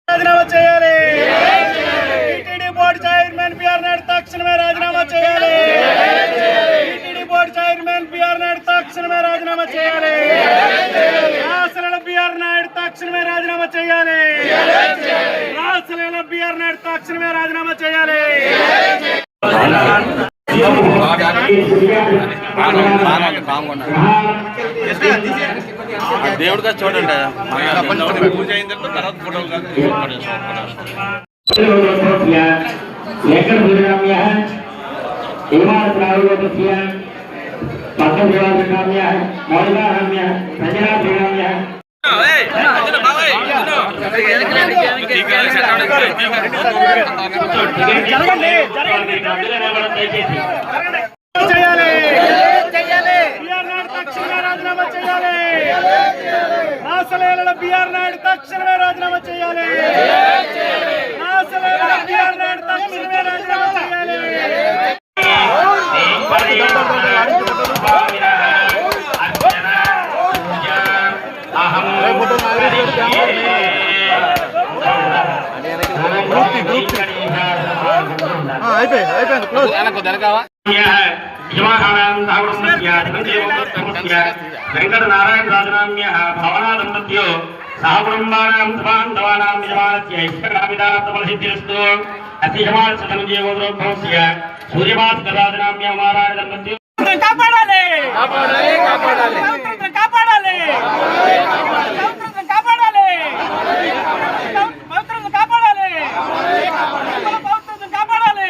రాజీనామా చేయాలి. TTD board chairman BR Naidu తక్షణమే రాజీనామా చేయాలి. TTD board chairman BR Naidu తక్షణమే రాజీనామా చేయాలి. రాసలీల బిఆర్ నాయుడు తక్షణమే రాజీనామా చేయాలి. రాసలీల బిఆర్ నాయుడు తక్షణమే రాజీనామా చేయాలి. దేవుడిగా చూడండి పూజ అయిన తర్వాత ఫోటోలు రాసలీల బిఆర్ నాయుడు తక్షణమే రాజీనామా చేయాలి. రాసలీల బిఆర్ నాయుడు తక్షణమే రాజీనామా చేయాలి. వెంకట నారాయణ రాజనామ్య భవనా దంపత్యో సహకుటుంబానాం సమాంతవానాం యజమానస్య ఇష్టకామిదార్థఫలసిద్ధిరస్తు అస్య యజమానస్య ధనంజయోగోద్రోద్భవస్య సూర్యభాస్కర రాజనామ్య నారాయణ దంపత్యో కాపాడాలి. కాపాడాలి. కాపాడాలి. కాపాడాలి. కాపాడాలి. పవిత్రతను కాపాడాలి. పవిత్రతను కాపాడాలి.